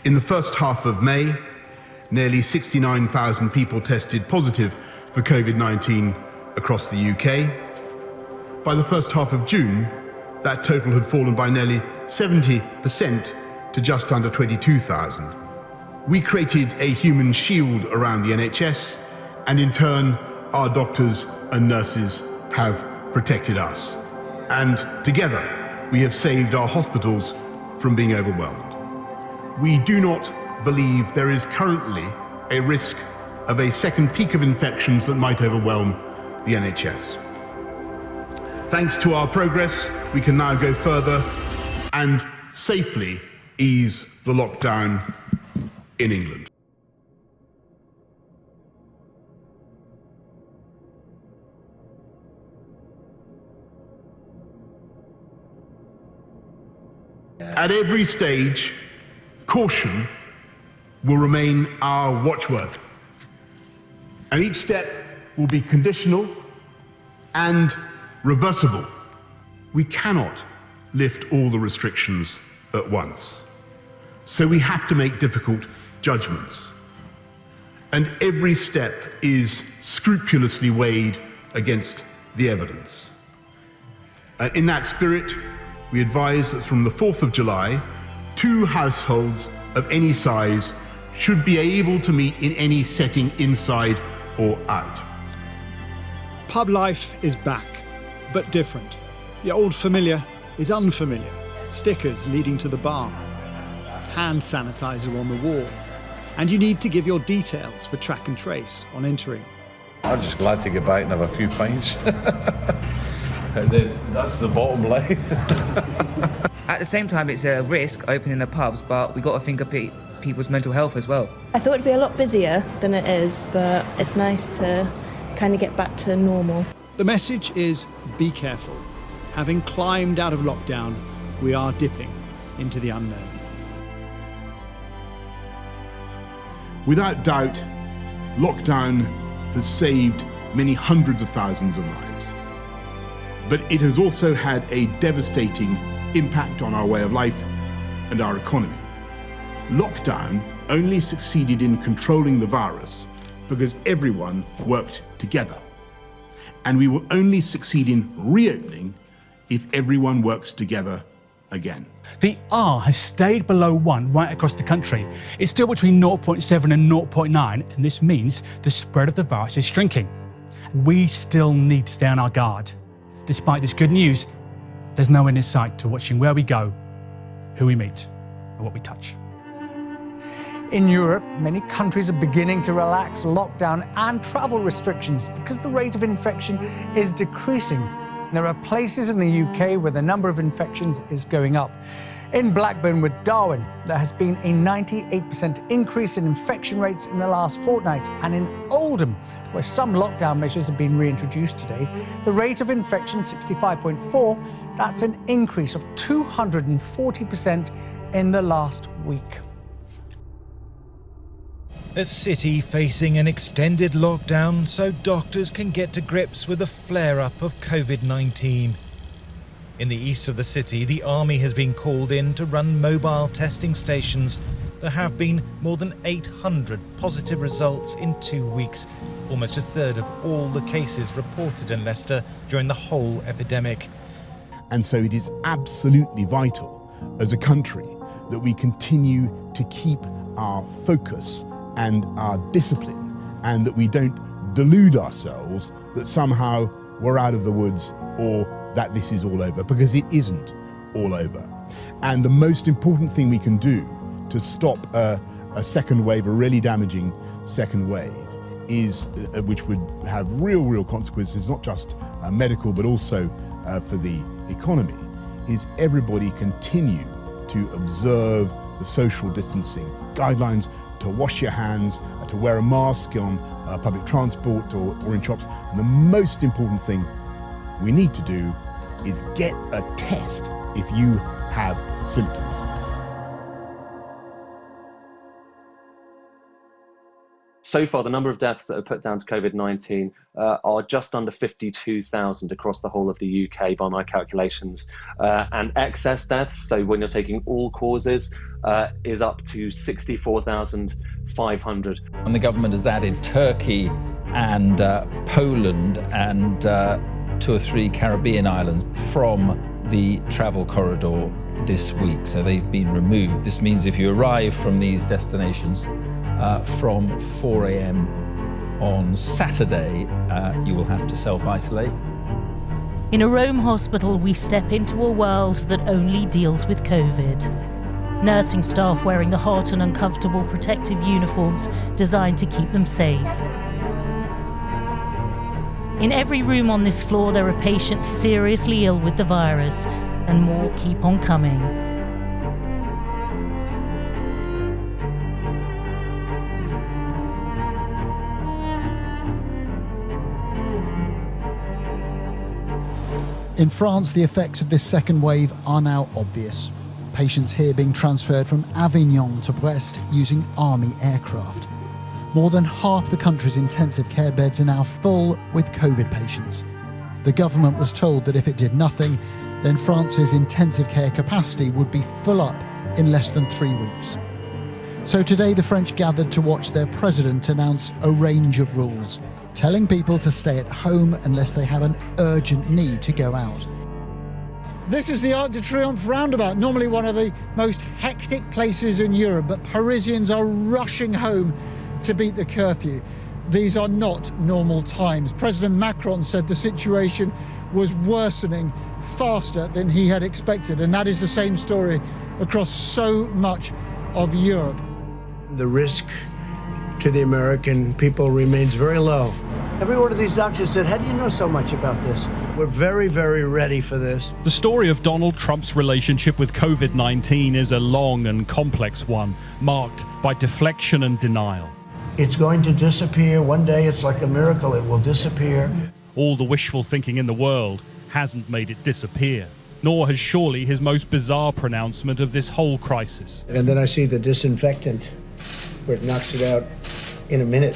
In the first half of May, nearly 69,000 people tested positive for COVID-19 across the UK. By the first half of June, that total had fallen by nearly 70% to just under 22,000. We created a human shield around the NHS, and in turn, our doctors and nurses have protected us. And together, we have saved our hospitals from being overwhelmed. We do not believe there is currently a risk of a second peak of infections that might overwhelm the NHS. Thanks to our progress, we can now go further and safely ease the lockdown in England. At every stage, caution will remain our watchword, and each step will be conditional and reversible. We cannot lift all the restrictions at once, so we have to make difficult judgments, and every step is scrupulously weighed against the evidence. In that spirit, we advise that from the 4th of July, 2 households of any size should be able to meet in any setting inside or out. Pub life is back, but different. The old familiar is unfamiliar. Stickers leading to the bar, hand sanitizer on the wall, and you need to give your details for track and trace on entering. I'm just glad to get back and have a few pints. That's the bottom line. At the same time, it's a risk opening the pubs, but we've got to think of people's mental health as well. I thought it'd be a lot busier than it is, but it's nice to kind of get back to normal. The message is be careful. Having climbed out of lockdown, we are dipping into the unknown. Without doubt, lockdown has saved many hundreds of thousands of lives. But it has also had a devastating impact on our way of life and our economy. Lockdown only succeeded in controlling the virus because everyone worked together. And we will only succeed in reopening if everyone works together again. The R has stayed below 1 right across the country. It's still between 0.7 and 0.9, and this means the spread of the virus is shrinking. We still need to stay on our guard. Despite this good news, there's no end in sight to watching where we go, who we meet, and what we touch. In Europe, many countries are beginning to relax lockdown and travel restrictions because the rate of infection is decreasing. There are places in the UK where the number of infections is going up. In Blackburn with Darwin, there has been a 98% increase in infection rates in the last fortnight. And in Oldham, where some lockdown measures have been reintroduced today, the rate of infection 65.4, that's an increase of 240% in the last week. A city facing an extended lockdown so doctors can get to grips with a flare-up of COVID-19. In the east of the city, the army has been called in to run mobile testing stations. There have been more than 800 positive results in 2 weeks, almost a third of all the cases reported in Leicester during the whole epidemic. And so it is absolutely vital as a country that we continue to keep our focus and our discipline, and that we don't delude ourselves that somehow we're out of the woods or that this is all over, because it isn't all over. And the most important thing we can do to stop a second wave, a really damaging second wave, is which would have real consequences, not just medical, but also for the economy, is everybody continue to observe the social distancing guidelines, to wash your hands, to wear a mask on public transport or in shops. And the most important thing we need to do is get a test if you have symptoms. So far, the number of deaths that are put down to COVID-19 are just under 52,000 across the whole of the UK by my calculations. And excess deaths, so when you're taking all causes, is up to 64,500. And the government has added Turkey and Poland and 2 or 3 Caribbean islands from the travel corridor this week. So they've been removed. This means if you arrive from these destinations from 4 a.m. on Saturday, you will have to self-isolate. In a Rome hospital, we step into a world that only deals with COVID. Nursing staff wearing the hot and uncomfortable protective uniforms designed to keep them safe. In every room on this floor, there are patients seriously ill with the virus, and more keep on coming. In France, the effects of this second wave are now obvious. Patients here being transferred from Avignon to Brest using army aircraft. More than half the country's intensive care beds are now full with COVID patients. The government was told that if it did nothing, then France's intensive care capacity would be full up in less than 3 weeks. So today the French gathered to watch their president announce a range of rules, telling people to stay at home unless they have an urgent need to go out. This is the Arc de Triomphe roundabout, normally one of the most hectic places in Europe, but Parisians are rushing home to beat the curfew. These are not normal times. President Macron said the situation was worsening faster than he had expected, and that is the same story across so much of Europe. The risk to the American people remains very low. Every one of these doctors said, how do you know so much about this? We're very, very ready for this. The story of Donald Trump's relationship with COVID-19 is a long and complex one, marked by deflection and denial. It's going to disappear. One day it's like a miracle, it will disappear. All the wishful thinking in the world hasn't made it disappear, nor has surely his most bizarre pronouncement of this whole crisis. And then I see the disinfectant, where it knocks it out in a minute,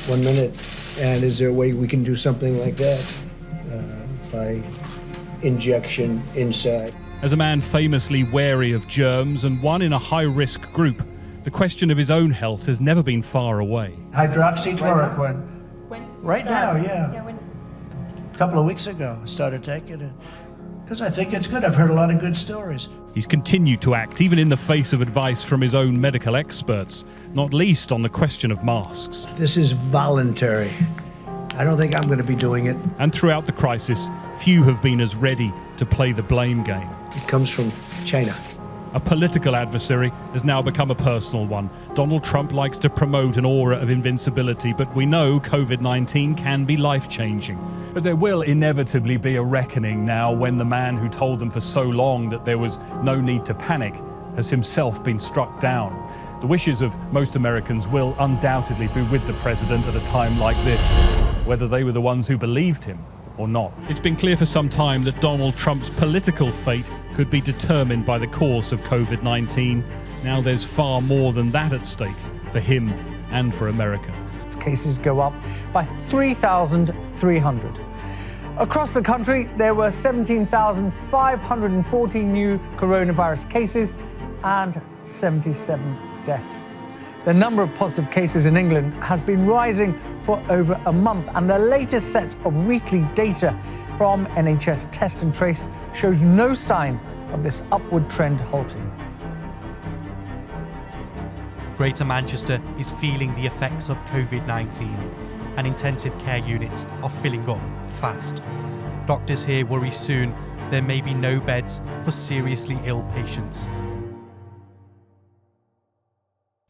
1 minute. And is there a way we can do something like that by injection inside? As a man famously wary of germs and one in a high-risk group, the question of his own health has never been far away. Hydroxychloroquine. When? Right now, yeah. A couple of weeks ago, I started taking it because I think it's good. I've heard a lot of good stories. He's continued to act even in the face of advice from his own medical experts, not least on the question of masks. This is voluntary. I don't think I'm going to be doing it. And throughout the crisis, few have been as ready to play the blame game. It comes from China. A political adversary has now become a personal one. Donald Trump likes to promote an aura of invincibility, but we know COVID-19 can be life-changing. But there will inevitably be a reckoning now when the man who told them for so long that there was no need to panic has himself been struck down. The wishes of most Americans will undoubtedly be with the president at a time like this, whether they were the ones who believed him or not. It's been clear for some time that Donald Trump's political fate could be determined by the course of COVID-19. Now there's far more than that at stake for him and for America. Cases go up by 3,300. Across the country, there were 17,514 new coronavirus cases and 77 deaths. The number of positive cases in England has been rising for over a month, and the latest set of weekly data from NHS Test and Trace shows no sign of this upward trend halting. Greater Manchester is feeling the effects of COVID-19, and intensive care units are filling up fast. Doctors here worry soon there may be no beds for seriously ill patients.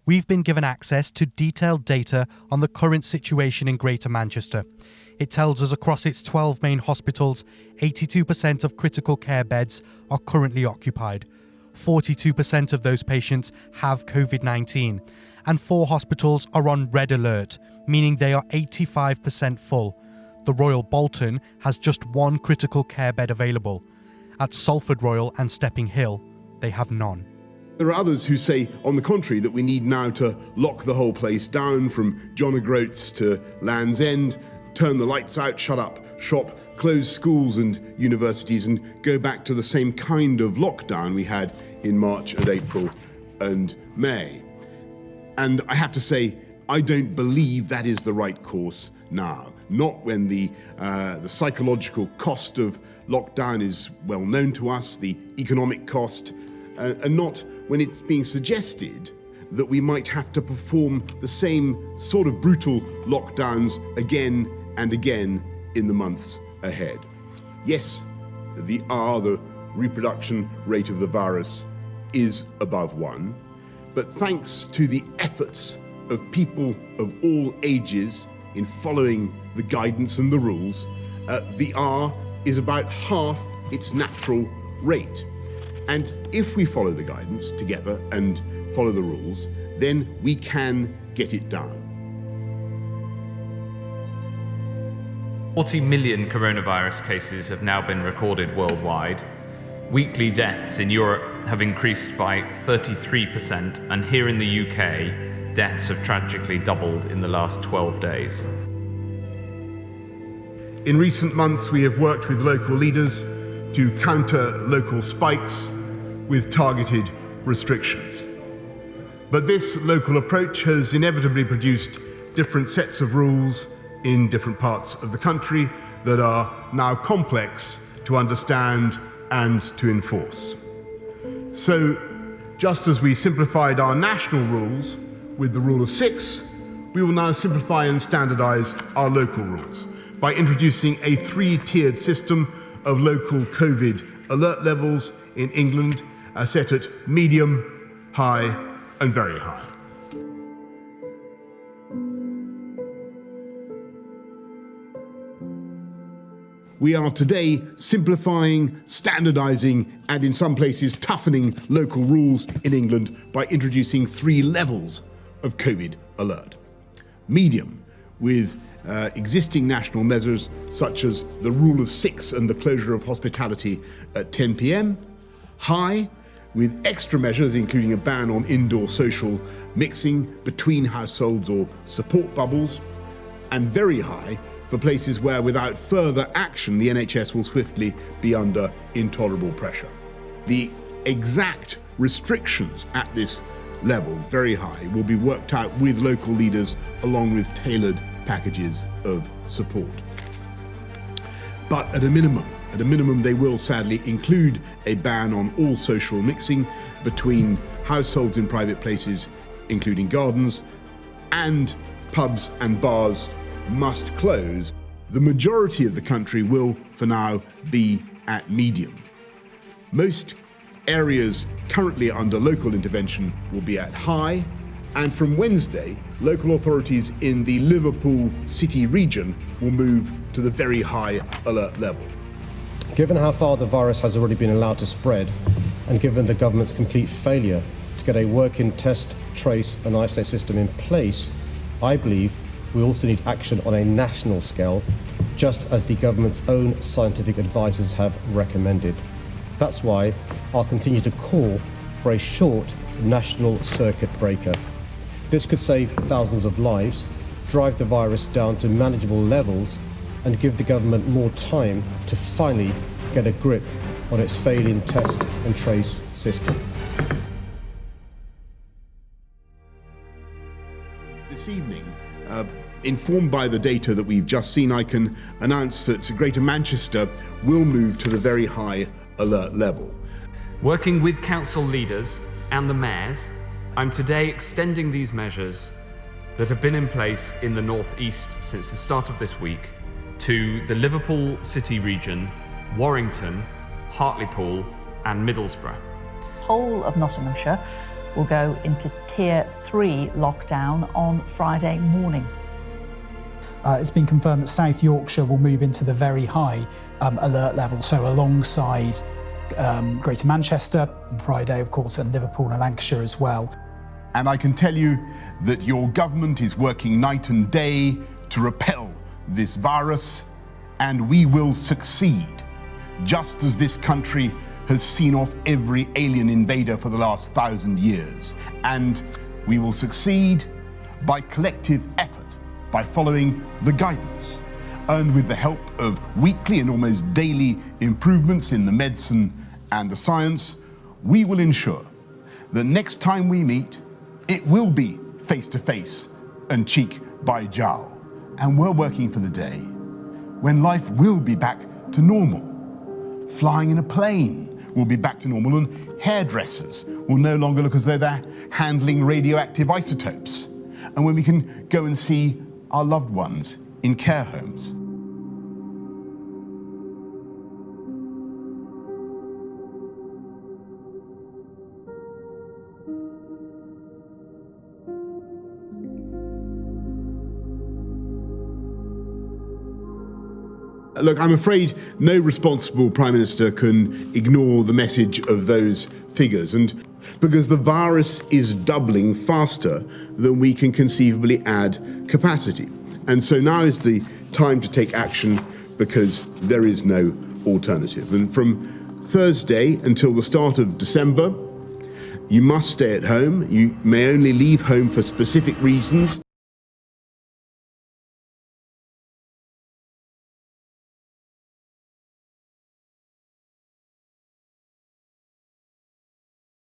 We've been given access to detailed data on the current situation in Greater Manchester. It tells us across its 12 main hospitals, 82% of critical care beds are currently occupied. 42% of those patients have COVID-19, and 4 hospitals are on red alert, meaning they are 85% full. The Royal Bolton has just 1 critical care bed available. At Salford Royal and Stepping Hill, they have none. There are others who say, on the contrary, that we need now to lock the whole place down from John O'Groats to Land's End, turn the lights out, shut up shop, close schools and universities, and go back to the same kind of lockdown we had in March and April and May. And I have to say, I don't believe that is the right course now. Not when the psychological cost of lockdown is well known to us, the economic cost, and not when it's being suggested that we might have to perform the same sort of brutal lockdowns again and again in the months ahead. Yes, the reproduction rate of the virus is above 1, but thanks to the efforts of people of all ages in following the guidance and the rules, the R is about half its natural rate. And if we follow the guidance together and follow the rules, then we can get it down. 40 million coronavirus cases have now been recorded worldwide. Weekly deaths in Europe have increased by 33%, and here in the UK, deaths have tragically doubled in the last 12 days. In recent months, we have worked with local leaders to counter local spikes with targeted restrictions. But this local approach has inevitably produced different sets of rules in different parts of the country that are now complex to understand and to enforce. So, just as we simplified our national rules with the rule of 6, we will now simplify and standardise our local rules by introducing a 3-tiered system of local COVID alert levels in England, set at medium, high and very high. We are today simplifying, standardising and in some places toughening local rules in England by introducing 3 levels of COVID alert. Medium, with existing national measures such as the rule of 6 and the closure of hospitality at 10 p.m. High, with extra measures including a ban on indoor social mixing between households or support bubbles. And very high for places where without further action the NHS will swiftly be under intolerable pressure. The exact restrictions at this level, very high, will be worked out with local leaders along with tailored packages of support. But at a minimum they will sadly include a ban on all social mixing between households in private places, including gardens, and pubs and bars must close. The majority of the country will, for now, be at medium. Most areas currently under local intervention will be at high, and from Wednesday, local authorities in the Liverpool City region will move to the very high alert level. Given how far the virus has already been allowed to spread, and given the government's complete failure to get a working test, trace and isolate system in place, I believe we also need action on a national scale, just as the government's own scientific advisors have recommended. That's why I'll continue to call for a short national circuit breaker. This could save thousands of lives, drive the virus down to manageable levels, and give the government more time to finally get a grip on its failing test and trace system. This evening, informed by the data that we've just seen, I can announce that Greater Manchester will move to the very high alert level. Working with council leaders and the mayors, I'm today extending these measures that have been in place in the North East since the start of this week to the Liverpool City region, Warrington, Hartlepool and Middlesbrough. Whole of Nottinghamshire will go into Tier 3 lockdown on Friday morning. It's been confirmed that South Yorkshire will move into the very high alert level, so alongside Greater Manchester on Friday, of course, and Liverpool and Lancashire as well. And I can tell you that your government is working night and day to repel this virus, and we will succeed, just as this country has seen off every alien invader for the last 1,000 years. And we will succeed by collective effort, by following the guidance, and with the help of weekly and almost daily improvements in the medicine and the science, we will ensure that next time we meet, it will be face to face and cheek by jowl. And we're working for the day when life will be back to normal. Flying in a plane will be back to normal, and hairdressers will no longer look as though they're handling radioactive isotopes. And when we can go and see our loved ones in care homes. Look, I'm afraid no responsible Prime Minister can ignore the message of those figures, and because the virus is doubling faster than we can conceivably add capacity. And so now is the time to take action, because there is no alternative. And from Thursday until the start of December, you must stay at home. You may only leave home for specific reasons.